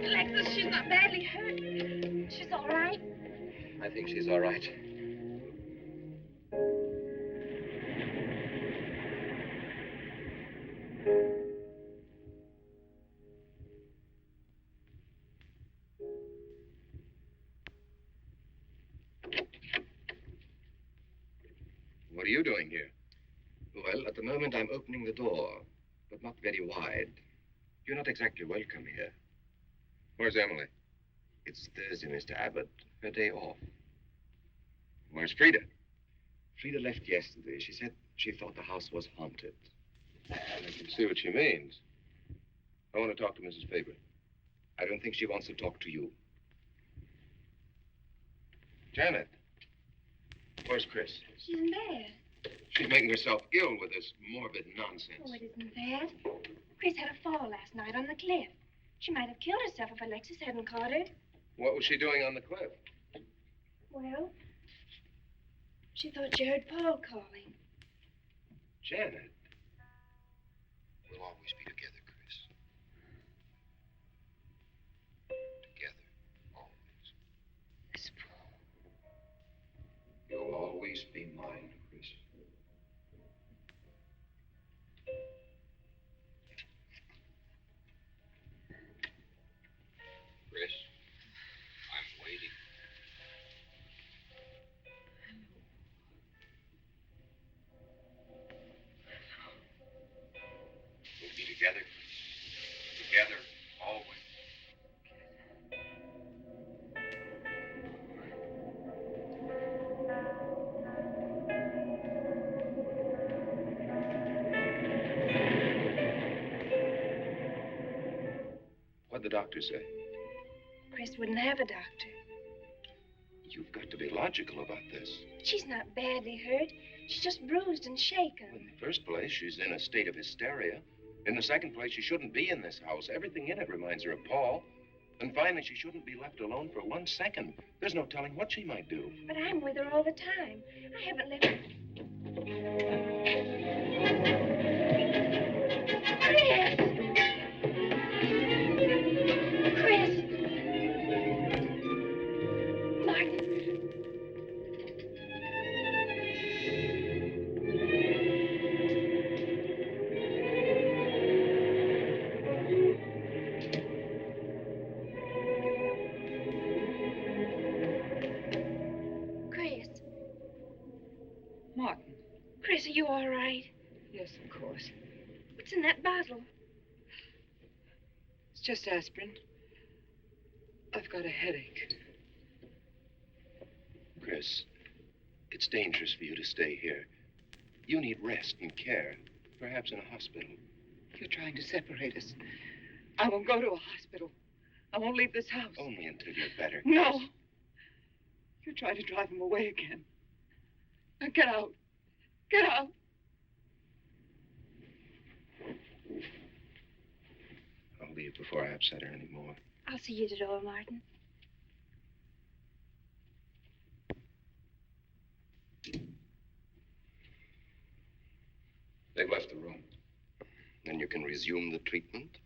Alexis, she's not badly hurt. She's all right.
I think she's all right. What are you doing here?
Well, at the moment I'm opening the door, but not very wide. You're not exactly welcome here.
Where's Emily?
It's Thursday, Mr. Abbott. Her day off.
Where's Frida?
Frida left yesterday. She said she thought the house was haunted.
I can see what she means. I want to talk to Mrs. Faber.
I don't think she wants to talk to you.
Janet. Where's Chris?
She's in bed.
She's making herself ill with this morbid nonsense.
Oh, it isn't that. Chris had a fall last night on the cliff. She might have killed herself if Alexis hadn't caught her.
What was she doing on the cliff?
Well, she thought she heard Paul calling.
Janet.
We'll always be together, Chris. Together. Always.
This Paul.
You'll always be mine, Chris. Chris, I'm waiting. We'll be together. Together, always.
What'd the doctor say?
Chris wouldn't have a doctor.
You've got to be logical about this.
She's not badly hurt. She's just bruised and shaken.
In the first place, she's in a state of hysteria. In the second place, she shouldn't be in this house. Everything in it reminds her of Paul. And finally, she shouldn't be left alone for 1 second. There's no telling what she might do.
But I'm with her all the time. I haven't let her... Chris! Chris, are you all right?
Yes, of course.
What's in that bottle?
It's just aspirin. I've got a headache.
Chris, it's dangerous for you to stay here. You need rest and care, perhaps in a hospital.
You're trying to separate us. I won't go to a hospital. I won't leave this house.
Only until you're better.
No. You're trying to drive him away again. Now get out. Get out.
I'll leave before I upset her anymore.
I'll see you at the door, Martin.
They've left the room.
Then you can resume the treatment.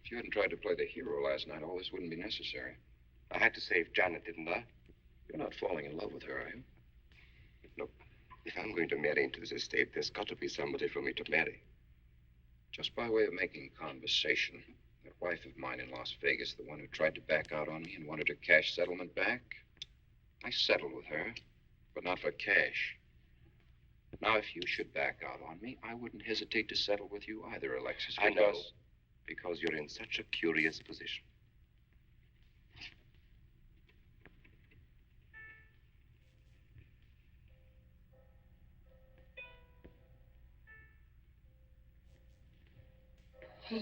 If you hadn't tried to play the hero last night, all this wouldn't be necessary.
I had to save Janet, didn't I?
You're not falling in love with her, are you?
Look, if I'm going to marry into this estate, there's got to be somebody for me to marry.
Just by way of making conversation, that wife of mine in Las Vegas, the one who tried to back out on me and wanted her cash settlement back, I settled with her, but not for cash. Now, if you should back out on me, I wouldn't hesitate to settle with you either, Alexis,
I know,
because...
because you're in such a curious position.
Oh.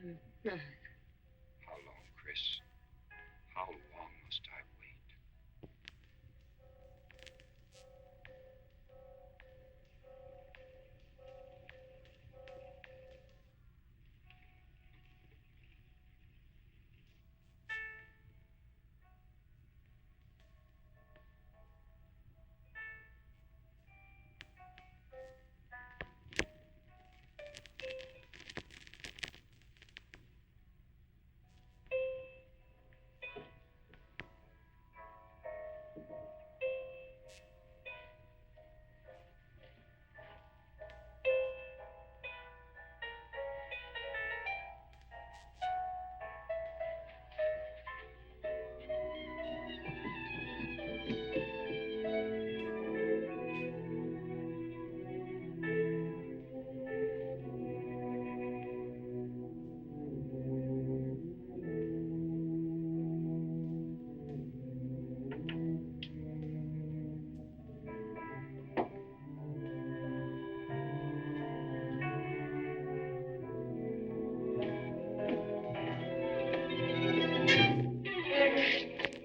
I'm back.
How long, Chris? How long must I wait?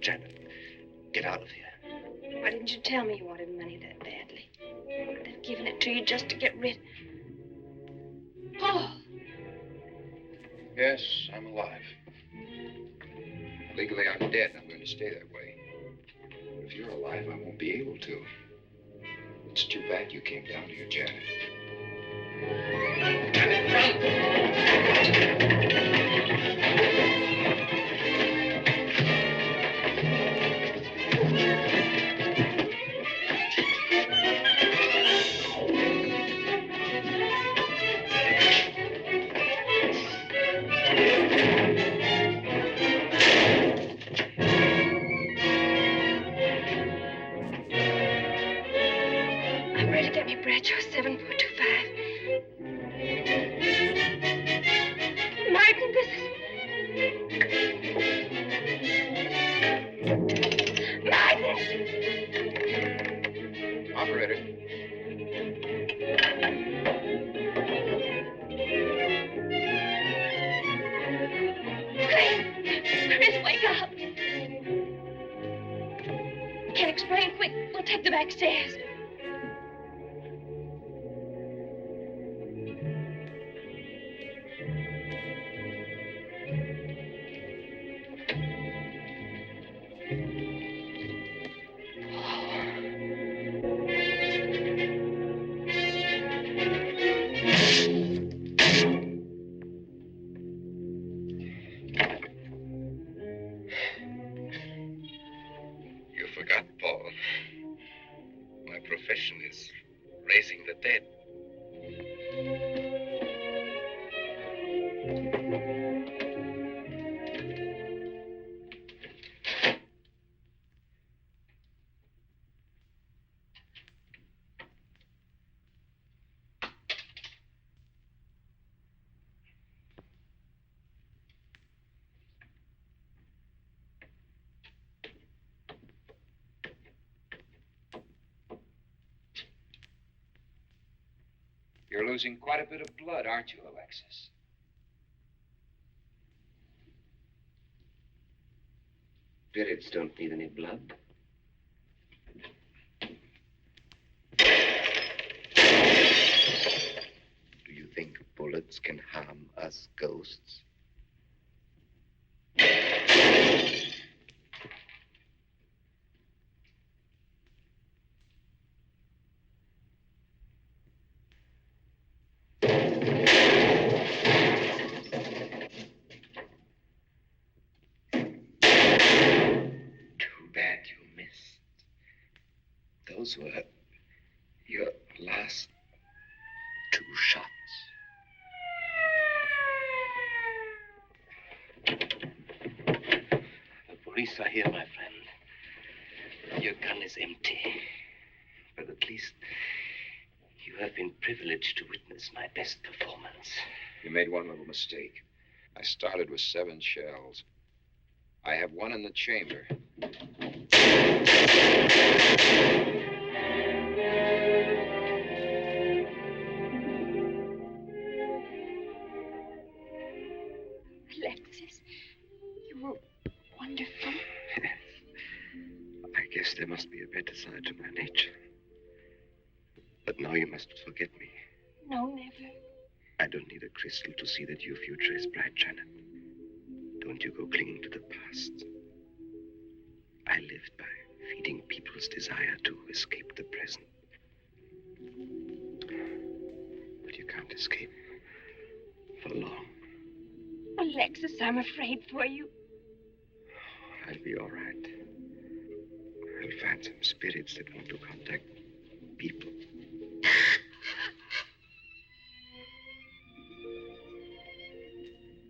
Janet, get out of here.
Why didn't you tell me you wanted money that badly? I'd have given it to you just to get rid. Paul!
Yes, I'm alive. Legally, I'm dead, and I'm going to stay that way. If you're alive, I won't be able to. It's too bad you came down here, Janet.
Janet,
I'm ready to get me Bradshaw 7425. Martin, this is... Martin!
Operator.
Chris, wake up. Can't explain. Quick, we'll take the back stairs.
You forgot, Paul. My profession is raising the dead.
You're losing quite a bit of blood, aren't you, Alexis?
Spirits don't need any blood. Do you think bullets can harm us ghosts? Too bad you missed. Those were your last 2 shots. The police are here, my friend. Your gun is empty. But at least you have been privileged to witness my best performance.
You made one little mistake. I started with 7 shells. I have 1 in the chamber.
Alexis, you were wonderful.
I guess there must be a better side to my nature. But now you must forget me.
No, never.
I don't need a crystal to see that your future is bright, Janet. Don't you go clinging to the past. I lived by feeding people's desire to escape the present. But you can't escape for long.
Alexis, I'm afraid for you.
I'll be all right. I'll find some spirits that want to contact people.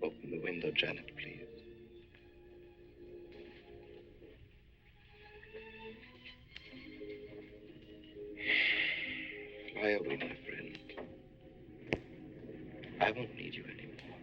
Open the window, Janet, please. Fly away, my friend. I won't need you anymore.